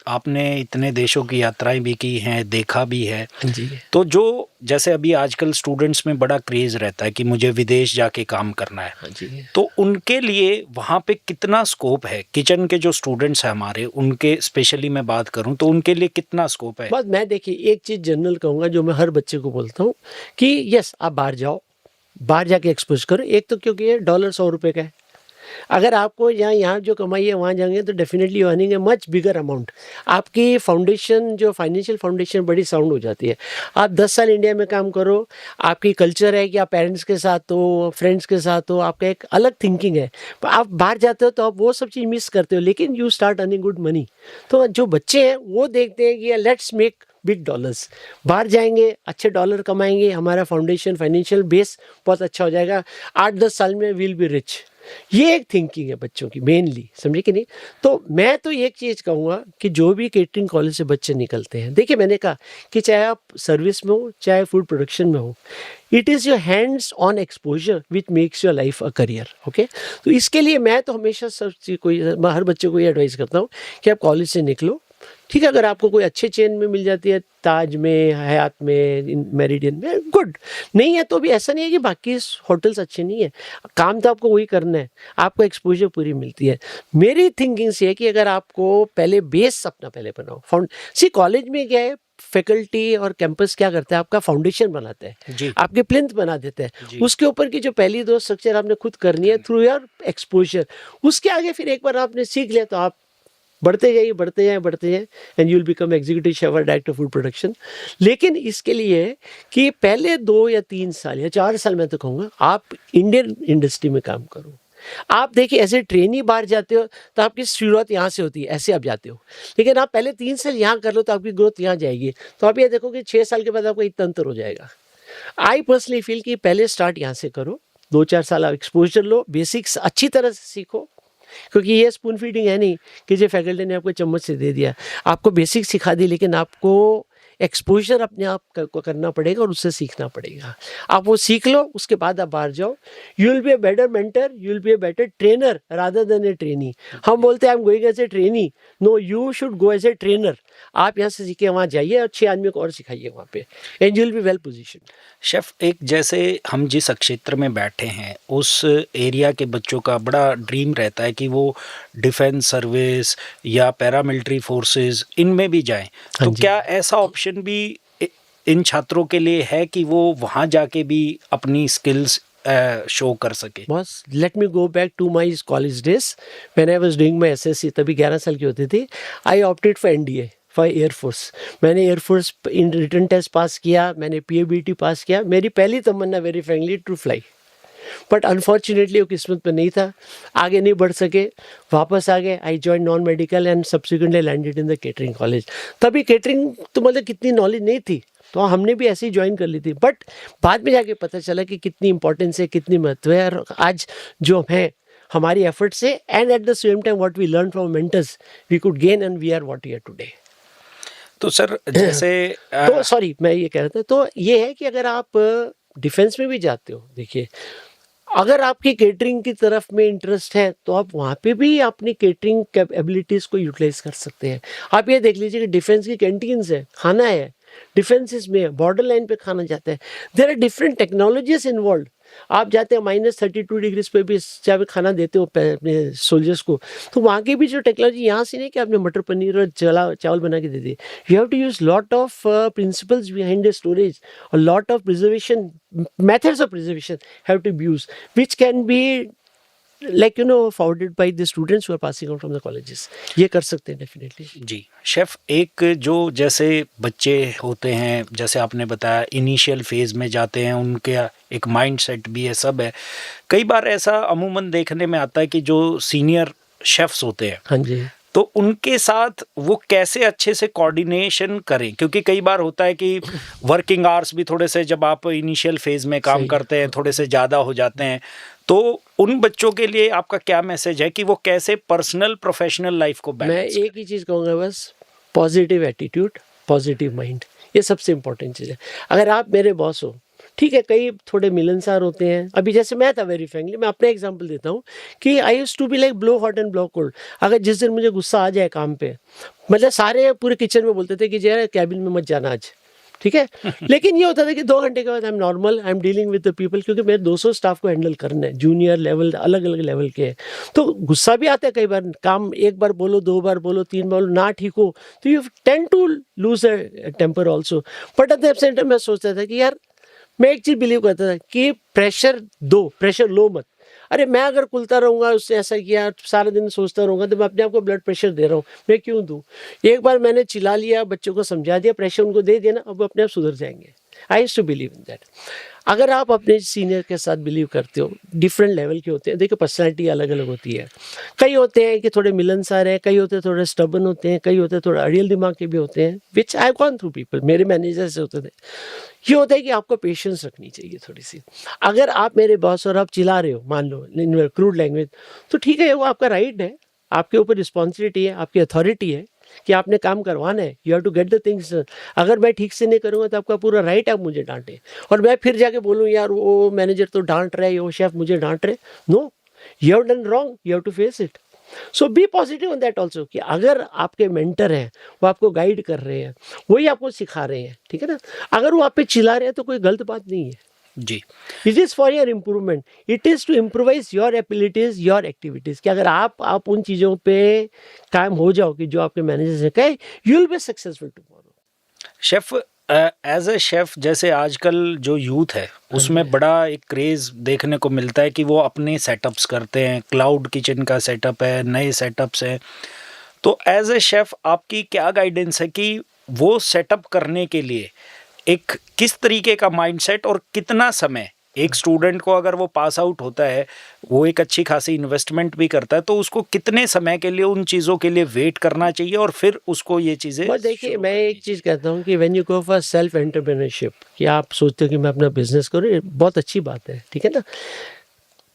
आपने इतने देशों की यात्राएं भी की हैं, देखा भी है, जी तो जो जैसे अभी आजकल स्टूडेंट्स में बड़ा क्रेज़ रहता है कि मुझे विदेश जाके काम करना है, हाँ जी। तो उनके लिए वहाँ पे कितना स्कोप है? किचन के जो स्टूडेंट्स हैं हमारे, उनके स्पेशली मैं बात करूँ तो उनके लिए कितना स्कोप है? बस मैं देखिए एक चीज़ जनरल कहूँगा जो मैं हर बच्चे को बोलता हूँ कि यस आप बाहर जाओ, बाहर जाके एक्सपोज करो। एक तो क्योंकि ये डॉलर 100 रुपये का है, अगर आपको यहाँ जो कमाई है वहाँ जाएंगे तो definitely earning a much bigger amount. आपकी फाउंडेशन जो फाइनेंशियल फाउंडेशन बड़ी साउंड हो जाती है। आप 10 साल इंडिया में काम करो, आपकी कल्चर है कि आप पेरेंट्स के साथ हो, फ्रेंड्स के साथ हो, आपका एक अलग थिंकिंग है। पर आप बाहर जाते हो तो आप वो सब चीज़ मिस करते हो, लेकिन you start earning good money. तो जो बच्चे हैं वो देखते हैं कि लेट्स मेक बिग डॉलर्स, बाहर जाएंगे अच्छे डॉलर कमाएंगे, हमारा फाउंडेशन फाइनेंशियल बेस बहुत अच्छा हो जाएगा, 8-10 साल में विल बी रिच। ये एक थिंकिंग है बच्चों की मेनली, समझे कि नहीं? तो मैं तो एक चीज़ कहूँगा कि जो भी केटरिंग कॉलेज से बच्चे निकलते हैं, देखिए मैंने कहा कि चाहे आप सर्विस में हो चाहे फूड प्रोडक्शन में हो, it is your hands on exposure which makes your life a career. Okay, तो इसके लिए मैं तो हमेशा सब चीज़ कोई हर बच्चे को ये एडवाइस करता हूँ कि आप कॉलेज से निकलो, ठीक है, अगर आपको कोई अच्छे चेन में मिल जाती है, ताज में, हयात में, मेरिडियन में, गुड। नहीं है तो भी ऐसा नहीं है कि बाकी होटल्स अच्छे नहीं है, काम तो आपको वही करना है, आपको एक्सपोजर पूरी मिलती है। मेरी थिंकिंग से है कि अगर आपको पहले बेस अपना पहले बनाओ, कॉलेज में क्या है, फैकल्टी और कैंपस क्या करता है, आपका फाउंडेशन बनाता है, जी। आपके प्लिंथ बना देते हैं, जी। उसके ऊपर की जो पहली 2 स्ट्रक्चर आपने खुद करनी है थ्रू योर एक्सपोजर। उसके आगे फिर एक बार आपने सीख लिया तो आप बढ़ते जाइए बढ़ते जाए बढ़ते जाए, and you will become executive chef और डायरेक्टर फूड प्रोडक्शन। लेकिन इसके लिए कि पहले 2 या 3 साल या 4 साल मैं तो कहूँगा आप इंडियन इंडस्ट्री में काम करो। आप देखिए ऐसे ट्रेनी बाहर जाते हो तो आपकी शुरुआत यहाँ से होती है, ऐसे आप जाते हो, लेकिन आप पहले 3 साल यहाँ कर लो तो आपकी ग्रोथ यहाँ जाएगी। तो आप ये देखो कि 6 साल के बाद आपका इतना अंतर हो जाएगा। आई पर्सनली फील कि पहले स्टार्ट यहाँ से करो, 2-4 साल आप एक्सपोजर लो, बेसिक्स अच्छी तरह से सीखो, क्योंकि ये स्पून फीडिंग है नहीं कि जो फैकल्टी ने आपको चम्मच से दे दिया, आपको बेसिक सिखा दी, लेकिन आपको एक्सपोजर अपने आप को करना पड़ेगा और उससे सीखना पड़ेगा। आप वो सीख लो, उसके बाद आप बाहर जाओ, you will be a better mentor, you will be a better trainer rather than a trainee. हम बोलते हैं I am going as a trainee, no you should go as a trainer. आप यहाँ से सीखे वहाँ जाइए और 6 आदमी को और सिखाइए वहाँ पे, and you will be well positioned. Chef, एक जैसे हम जिस क्षेत्र में बैठे हैं उस एरिया के बच्चों का बड़ा ड्रीम रहता है कि वो डिफेंस सर्विस या पैरामिलिट्री फोर्सेस इनमें भी जाएं, हाँ तो जी। क्या ऐसा ऑप्शन भी इन छात्रों के लिए है कि वो वहाँ जाके भी अपनी स्किल्स शो कर सके? Boss let me go back to my college days when I was doing my SSC, तभी 11 साल की होती थी। I opted for NDA, for air force. मैंने air force in written test pass किया, मैंने PABT पास किया। मेरी पहली तमन्ना very frankly to fly, but unfortunately वो किस्मत में नहीं था, आगे नहीं बढ़ सके, वापस आ गए। I join non medical and subsequently landed in the catering college. तभी केटरिंग तो मतलब कितनी नॉलेज नहीं थी, तो हमने भी ऐसे ही ज्वाइन कर ली थी, बट बाद में जाके पता चला कि कितनी इंपॉर्टेंस है, कितनी महत्व है। और आज जो है हमारी एफर्ट से and at the same time what we learn from mentors we could gain and we are what we are today. तो सर जैसे तो सॉरी मैं ये कह रहा था, तो ये है कि अगर आप डिफेंस में भी जाते हो, देखिए अगर आपकी केटरिंग की तरफ में इंटरेस्ट है तो आप वहाँ पे भी अपनी केटरिंग कैपेबिलिटीज़ को यूटिलाइज कर सकते हैं। आप ये देख लीजिए कि डिफेंस की कैंटीन्स है, खाना है, डिफेंसेस में बॉर्डर लाइन पे खाना जाता है, there are different technologies involve. आप जाते हैं -32 डिग्रीज पे भी जब खाना देते हो अपने सोल्जर्स को, तो वहाँ की भी जो टेक्नोलॉजी यहाँ से नहीं कि आपने मटर पनीर और चावल बना के दे दिए। You have to use lot of principles behind the storage और lot of preservation methods of preservation have to be used, which can be like forwarded by the students who are passing out from the colleges. ये कर सकते हैं डेफिनेटली जी शेफ, एक जो जैसे बच्चे होते हैं, जैसे आपने बताया इनिशियल फेज में जाते हैं, उनके एक माइंड सेट भी है, सब है। कई बार ऐसा अमूमन देखने में आता है कि जो सीनियर शेफ्स होते हैं, हाँ जी, तो उनके साथ वो कैसे अच्छे से कोऑर्डिनेशन करें, क्योंकि कई बार होता है कि वर्किंग आवर्स भी थोड़े से, जब आप इनिशियल फेज में काम सही। करते हैं, थोड़े से ज़्यादा हो जाते हैं, तो उन बच्चों के लिए आपका क्या मैसेज है कि वो कैसे पर्सनल प्रोफेशनल लाइफ को मैं बैलेंस एक ही चीज़ कहूँगा बस, पॉजिटिव एटीट्यूड, पॉजिटिव माइंड, ये सबसे इंपॉर्टेंट चीज़ है। अगर आप मेरे बॉस हो, ठीक है, कई थोड़े मिलनसार होते हैं। अभी जैसे मैं था वेरी फ्रेंकली, मैं अपना एग्जांपल देता हूँ कि I used to be like blow hot and blow cold. अगर जिस दिन मुझे गुस्सा आ जाए काम पे, मतलब सारे पूरे किचन में बोलते थे कि जरा कैबिन में मत जाना आज, ठीक है। लेकिन ये होता था कि 2 घंटे के बाद I am normal, I am dealing with the people, क्योंकि मेरे 200 स्टाफ को हैंडल करना है, जूनियर लेवल, अलग अलग लेवल के हैं। तो गुस्सा भी आता है कई बार, काम एक बार बोलो, 2 बार बोलो, 3 बार बोलो, ना ठीक हो तो you tend to lose temper also. But at the same time मैं सोचता था कि यार, मैं एक चीज़ बिलीव करता था कि प्रेशर दो, प्रेशर लो मत। अरे मैं अगर कुलता रहूँगा, उससे ऐसा किया, सारा दिन सोचता रहूँगा, तो मैं अपने आप को ब्लड प्रेशर दे रहा हूँ, मैं क्यों दूँ? एक बार मैंने चिल्ला लिया, बच्चों को समझा दिया, प्रेशर उनको दे दिया ना, अब वो अपने आप सुधर जाएंगे। I used to believe in that. अगर आप अपने सीनियर के साथ बिलीव करते हो, डिफरेंट लेवल के होते हैं, देखिए पर्सनैलिटी अलग अलग होती है। कई होते हैं कि थोड़े मिलनसार हैं, कई होते हैं थोड़े स्टबन होते हैं, कई होते हैं थोड़े अड़ियल दिमाग के भी होते हैं, which I have gone through people, मेरे मैनेजर से होते थे। ये होता है कि आपको पेशेंस रखनी चाहिए थोड़ी सी। अगर आप मेरे बॉस और आप चिल्ला रहे हो, मान लो इन क्रूड लैंग्वेज, तो ठीक है, वो आपका राइट है, आपके ऊपर रिस्पॉन्सिबिलिटी है, आपकी अथॉरिटी है कि आपने काम करवाना है, you have to get the things. अगर मैं ठीक से नहीं करूँगा तो आपका पूरा राइट है आप मुझे डांटे, और मैं फिर जाके बोलूँ यार वो मैनेजर तो डांट रहा है, वो शेफ मुझे डांट रहे। No, you have done wrong, you have to face it. So be positive on that also, कि अगर आपके मेंटर हैं, वो आपको गाइड कर रहे हैं, वही आपको सिखा रहे हैं, ठीक है ना। अगर वो आप पे चिल्ला रहे हैं तो कोई गलत बात नहीं है, जी। It is for your improvement, it is to improvise your abilities, your activities. कि अगर आप उन चीज़ों पे कायम हो जाओ कि जो आपके मैनेजर ने कहे, you will be successful tomorrow. Chef, as a chef, जैसे आजकल जो यूथ है उसमें बड़ा एक क्रेज़ देखने को मिलता है कि वो अपने सेटअप्स करते हैं, क्लाउड किचन का सेटअप है, नए सेटअप्स हैं। तो एज ए शेफ आपकी क्या गाइडेंस है कि वो सेटअप करने के लिए एक किस तरीके का माइंडसेट और कितना समय, एक स्टूडेंट को अगर वो पास आउट होता है, वो एक अच्छी खासी इन्वेस्टमेंट भी करता है, तो उसको कितने समय के लिए उन चीज़ों के लिए वेट करना चाहिए और फिर उसको ये चीज़ें बस देखिए, शुरू मैं करनी एक चीज़ कहता हूँ कि when you go for self entrepreneurship, कि आप सोचते हो कि मैं अपना बिजनेस करूँ, ये बहुत अच्छी बात है, ठीक है ना।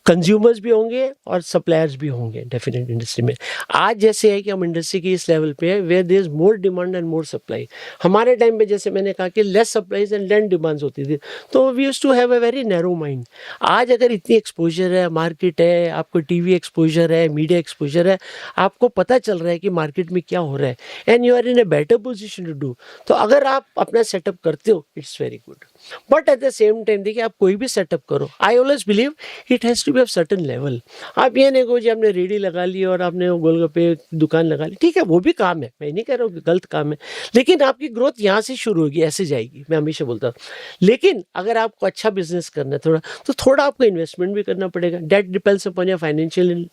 कंज्यूमर्स भी होंगे और सप्लायर्स भी होंगे डेफिनेट इंडस्ट्री में। आज जैसे है कि हम इंडस्ट्री की इस लेवल पे है where there is more demand and more supply. हमारे टाइम पे जैसे मैंने कहा कि less supplies and less demands होती थी, तो we used to have a very narrow mind. आज अगर इतनी एक्सपोजर है, मार्केट है, आपको टीवी एक्सपोजर है, मीडिया एक्सपोजर है, आपको पता चल रहा है कि मार्केट में क्या हो रहा है, and you are in a better position to do. तो अगर आप अपना सेटअप करते हो, it's very good. But at the same time देखिए, आप कोई भी सेटअप करो, I always believe it has to be of certain level. आप ये नहीं कहो जी आपने रेडी लगा ली और आपने वो गोलगप्पे दुकान लगा ली, ठीक है, वो भी काम है, मैं नहीं कह रहा हूँ कि गलत काम है, लेकिन आपकी ग्रोथ यहाँ से शुरू होगी, ऐसे जाएगी, मैं हमेशा बोलता हूँ। लेकिन अगर आपको अच्छा बिजनेस करना है थोड़ा, तो थोड़ा आपको इन्वेस्टमेंट भी करना पड़ेगा। That depends upon your financial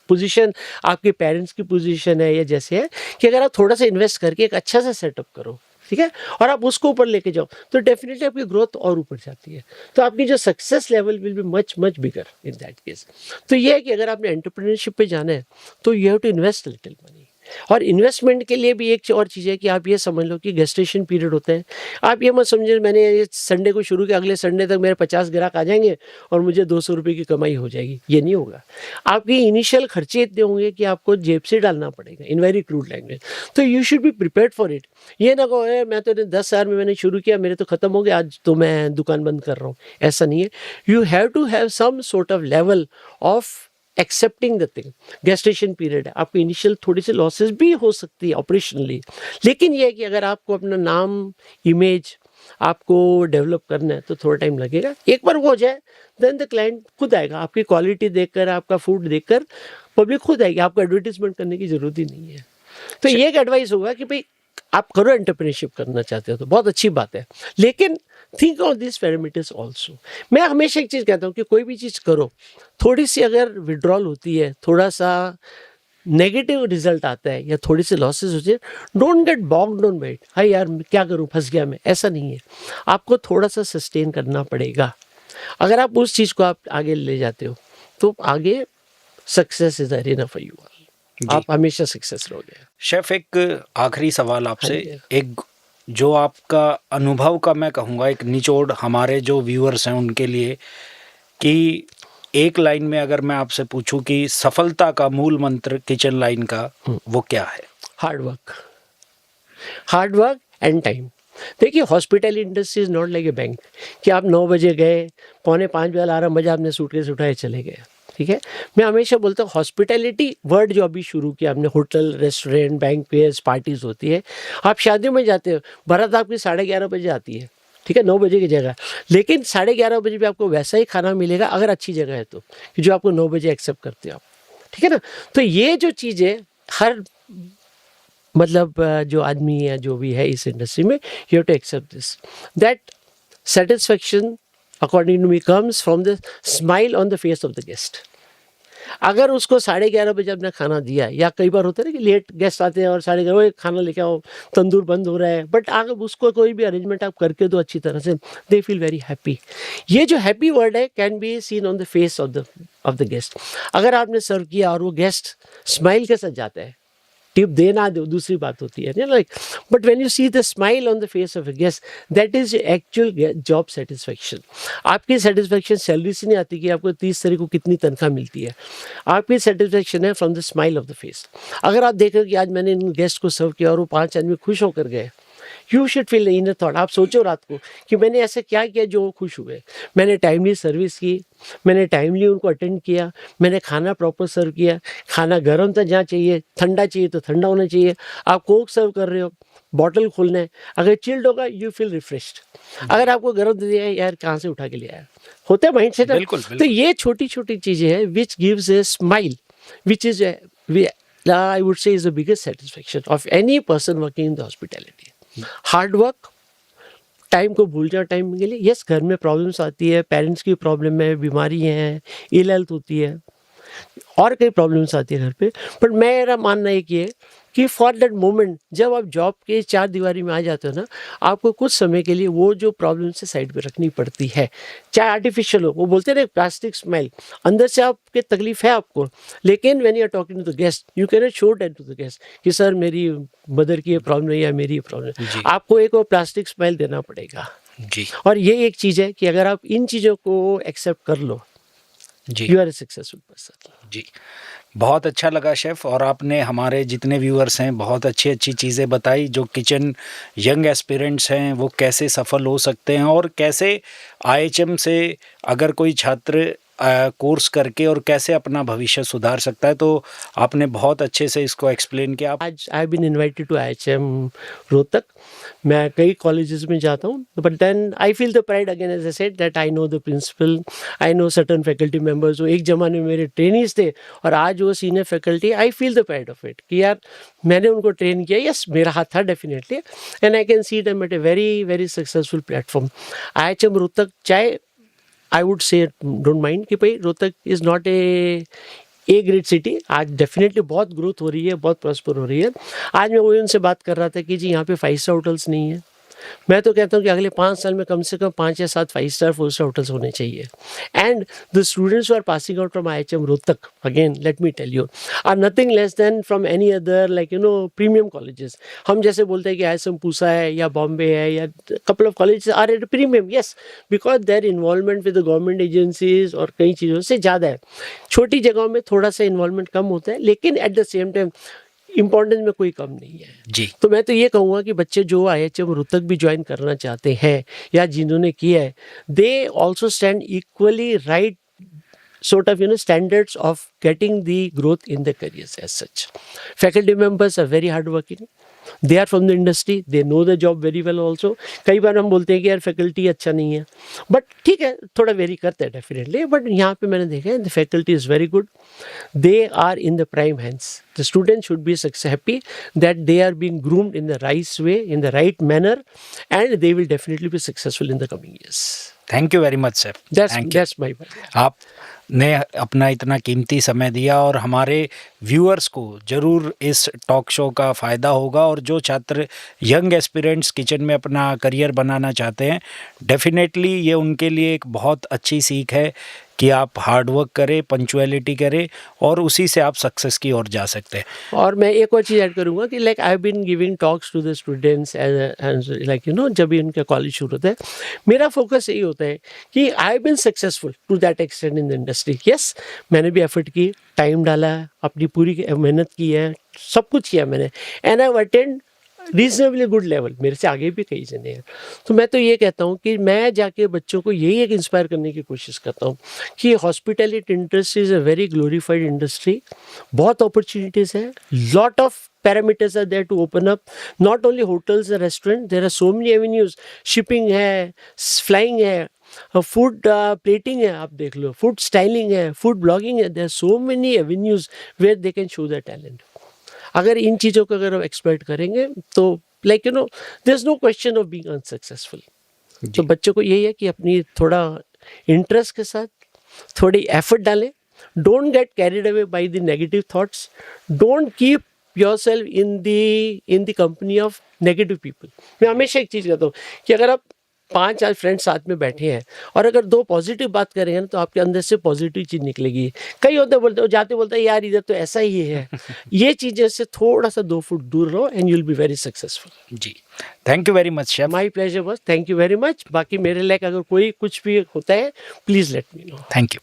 position आपके पेरेंट्स की पोजीशन है या जैसे है कि अगर आप थोड़ा सा इन्वेस्ट करके एक अच्छा सा सेटअप करो, ठीक है, और आप उसको ऊपर लेके जाओ तो डेफिनेटली आपकी ग्रोथ और ऊपर जाती है, तो आपकी जो success level will be much much bigger in that case. तो ये है कि अगर आपने एंटरप्रेन्योरशिप पे जाना है तो you have to invest little money. और इन्वेस्टमेंट के लिए भी एक और चीज़ है कि आप ये समझ लो कि गेस्टेशन पीरियड होता है। आप ये मत समझिए मैंने ये संडे को शुरू किया, अगले संडे तक मेरे 50 ग्राहक आ जाएंगे और मुझे 200 रुपये की कमाई हो जाएगी, ये नहीं होगा। आपके इनिशियल खर्चे इतने होंगे कि आपको जेब से डालना पड़ेगा, इन वेरी क्रूड लैंग्वेज। तो you should be prepared for it. ये ना कहो मैं तो 10,000 में मैंने शुरू किया, मेरे तो ख़त्म हो गया, आज तो मैं दुकान बंद कर रहा हूँ, ऐसा नहीं है। You have to have some sort of level of accepting the thing. Gestation period है, आपको इनिशियल थोड़ी सी लॉसेस भी हो सकती है ऑपरेशनली, लेकिन यह है कि अगर आपको अपना नाम इमेज आपको डेवलप करना है तो थोड़ा टाइम लगेगा। एक बार वो हो जाए देन द क्लाइंट खुद आएगा, आपकी क्वालिटी देखकर, आपका फूड देखकर पब्लिक खुद आएगी, आपको एडवर्टीजमेंट करने की ज़रूरत ही नहीं है। तो ये एक एडवाइस होगा कि भाई आप करो, एंटरप्रेन्योरशिप करना चाहते हो तो बहुत अच्छी बात है, लेकिन think of this parameters also. मैं हमेशा एक चीज़ कहता हूँ कि कोई भी चीज़ करो, थोड़ी सी अगर विड्रॉल होती है, थोड़ा सा नेगेटिव रिजल्ट आता है या थोड़ी सी लॉसेस होती है, don't get bogged down by it. हाय यार क्या करूँ, फंस गया मैं, ऐसा नहीं है। आपको थोड़ा सा सस्टेन करना पड़ेगा। अगर आप उस चीज़ को आप आगे ले जाते हो तो आगे success is Arena for you, आप हमेशा सक्सेस रहोगे। शेफ एक आखिरी सवाल आपसे, हाँ जी। एक जो आपका अनुभव का मैं कहूँगा एक निचोड़ हमारे जो व्यूअर्स हैं उनके लिए, कि एक लाइन में अगर मैं आपसे पूछूं कि सफलता का मूल मंत्र किचन लाइन का वो क्या है? Hard work and time. देखिए hospital industry is not like a bank कि आप 9 बजे गए, 4:45 बजे अलार्म बजा, आपने सूटकेस उठाए चले गए, ठीक है। मैं हमेशा बोलता हूँ हॉस्पिटैलिटी वर्ड जो अभी शुरू किया आपने, होटल, रेस्टोरेंट, बैंक्वेट्स, पार्टीज होती है, आप शादियों में जाते हो, बारात आपकी 11:30 बजे आती है, ठीक है, 9 बजे की जगह, लेकिन 11:30 बजे भी आपको वैसा ही खाना मिलेगा अगर अच्छी जगह है तो, कि जो आपको 9 बजे एक्सेप्ट करते हो आप, ठीक है ना। तो ये जो चीज़ें हर मतलब जो आदमी है जो भी है इस इंडस्ट्री में, you have to accept this that satisfaction according to me comes from the smile on the face of the guest. अगर उसको 11:30 बजे अपना खाना दिया, या कई बार होता है ना कि लेट गेस्ट आते हैं और 11:30 खाना लेके आओ, तंदूर बंद हो रहा है, बट अगर उसको कोई भी अरेंजमेंट आप करके दो अच्छी तरह से, दे फील वेरी हैप्पी। ये जो हैप्पी वर्ड है can be seen on the face of the guest. अगर आपने सर्व किया और वो गेस्ट स्माइल के साथ जाता है, टिप दे ना दो दूसरी बात होती है, like, but when you see the smile on the face of a guest, that is actual job satisfaction. आपकी सेटिस्फेक्शन सैलरी से नहीं आती कि आपको 30 तारीख को कितनी तनख्वाह मिलती है, आपकी सेटिस्फेक्शन है from the smile of the face. अगर आप देख रहे हो कि आज मैंने इन गेस्ट को सर्व किया और वो 5 आदमी खुश होकर गए, you should feel in thought. आप सोचो रात को कि मैंने ऐसा क्या किया जो वो खुश हुए, मैंने टाइमली सर्विस की, मैंने टाइमली उनको अटेंड किया, मैंने खाना प्रॉपर सर्व किया, खाना गर्म था जहाँ चाहिए, ठंडा चाहिए तो ठंडा होना चाहिए, आप कोक सर्व कर रहे हो, बॉटल खोलना है, अगर चिल्ड होगा यू फील रिफ्रेश्ड। अगर आपको गर्म दे दिया यार कहाँ से उठा के लिया है, होता है माइंड सेट। तो ये छोटी छोटी चीज़ें हैं which gives a smile which is I would say is the biggest satisfaction of any person working in the hospitality. Hard work, time को भूल जाओ टाइम के लिए। यस, घर में प्रॉब्लम्स आती है, पेरेंट्स की प्रॉब्लम है, बीमारी हैं, इल हेल्थ होती है, और कई प्रॉब्लम्स आती है घर पे, बट मेरा मानना एक ये कि फॉर दैट मोमेंट जब आप जॉब के 4 दीवारी में आ जाते हो ना, आपको कुछ समय के लिए वो जो प्रॉब्लम से साइड पे रखनी पड़ती है, चाहे आर्टिफिशियल हो। वो बोलते हैं ना प्लास्टिक स्माइल, अंदर से आपके तकलीफ है आपको, लेकिन when you are talking to the guest you cannot show that to the guest कि सर मेरी मदर की ये प्रॉब्लम है या मेरी ये प्रॉब्लम है। आपको एक वो प्लास्टिक स्माइल देना पड़ेगा जी। और ये एक चीज़ है कि अगर आप इन चीज़ों को एक्सेप्ट कर लो, you are a successful person. जी, बहुत अच्छा लगा शेफ़, और आपने हमारे जितने व्यूअर्स हैं बहुत अच्छी अच्छी चीज़ें बताई, जो किचन यंग एस्पिरेंट्स हैं वो कैसे सफल हो सकते हैं, और कैसे आईएचएम से अगर कोई छात्र कोर्स करके और कैसे अपना भविष्य सुधार सकता है, तो आपने बहुत अच्छे से इसको एक्सप्लेन किया। आज I been invited to IHM Rohtak. मैं कई कॉलेजेस में जाता हूँ, but then I feel the pride again as I said that I know the principal, I know certain faculty members जो एक ज़माने में मेरे ट्रेनीज थे और आज वो senior faculty. I feel the pride of it कि यार मैंने उनको ट्रेन किया। यस, मेरा हाथ था definitely, and I can see them at a very very successful platform. IHM Rohtak, चाहे I would say don't mind कि भाई Rohtak is not a A grade city आज डेफिनेटली बहुत ग्रोथ हो रही है, बहुत प्रॉस्पर हो रही है। आज मैं वही उनसे बात कर रहा था कि जी यहाँ पे 5 स्टार होटल्स नहीं है। मैं तो कहता हूँ कि अगले 5 साल में कम से कम 5 या 7 5 स्टार 4 स्टार होटल्स होने चाहिए। And the students are passing out from IHM Rohtak, again let me tell you, are nothing less than from any other like premium colleges. हम जैसे बोलते हैं कि IHM पूसा है या बॉम्बे है या couple of colleges are at premium, yes, because their involvement with the government agencies और कई चीज़ों से ज़्यादा है। छोटी जगहों में थोड़ा सा इन्वॉल्वमेंट कम होता है, लेकिन at the same time importance में कोई कम नहीं है जी। तो मैं तो ये कहूँगा कि बच्चे जो IHM रोहतक भी ज्वाइन करना चाहते हैं या जिन्होंने किया है, they also stand equally right sort of standards of getting the growth in the careers as such. Faculty members are very hardworking. They are from the industry. They know the job very well also. कई बार हम बोलते हैं कि यार फैकल्टी अच्छा नहीं है, बट ठीक है थोड़ा वेरी करते हैं डेफिनेटली, बट यहाँ पे मैंने देखा है the faculty is very good. They are in the prime hands. The students should be happy that they are being groomed in the right way, in the right manner, and they will definitely be successful in the coming years. Thank you very much sir. That's my point. आपने अपना इतना कीमती समय दिया और हमारे व्यूअर्स को ज़रूर इस टॉक शो का फ़ायदा होगा, और जो छात्र यंग एस्पिरेंट्स किचन में अपना करियर बनाना चाहते हैं, डेफिनेटली ये उनके लिए एक बहुत अच्छी सीख है कि आप हार्ड वर्क करें, पंक्चुअलिटी करें, और उसी से आप सक्सेस की ओर जा सकते हैं। और मैं एक और चीज़ ऐड करूँगा कि like I have been giving talks to the students as like जब भी उनका कॉलेज शुरू होता है, मेरा फोकस यही होता है कि I have been successful to that extent in the industry. Yes, मैंने भी एफर्ट की, टाइम डाला है, अपनी पूरी मेहनत की है, सब कुछ किया मैंने, and I have attend reasonably good level. मेरे से आगे भी कई जने हैं, तो मैं तो ये कहता हूँ कि मैं जाके बच्चों को यही एक इंस्पायर करने की कोशिश करता हूँ कि hospitality industry is a very glorified industry. बहुत अपॉर्चुनिटीज़ हैं, lot of parameters are there to open up, not only hotels and restaurants, there are so many avenues, shipping है, flying है, फूड प्लेटिंग है, आप देख लो, फूड स्टाइलिंग है, फूड ब्लॉगिंग है, there are so many avenues where they can show their talent. अगर इन चीज़ों को अगर हम एक्सप्लॉइट करेंगे तो like there is no question of being unsuccessful. तो बच्चों को यही है कि अपनी थोड़ा इंटरेस्ट के साथ थोड़ी एफर्ट डालें, don't get carried away by the negative thoughts, don't keep yourself in the company of negative people. मैं हमेशा एक चीज़ कहता हूँ कि अगर आप 5 फ्रेंड्स साथ में बैठे हैं और अगर 2 पॉजिटिव बात कर रहे हैं तो आपके अंदर से पॉजिटिव चीज़ निकलेगी। कई होते बोलते जाते बोलते हैं यार इधर तो ऐसा ही है। ये चीज़ें से थोड़ा सा 2 फुट दूर रहो and you will be very successful. जी, thank you very much chef. My pleasure boss, thank you very much. बाकी मेरे लायक अगर कोई कुछ भी होता है please let me know. Thank you.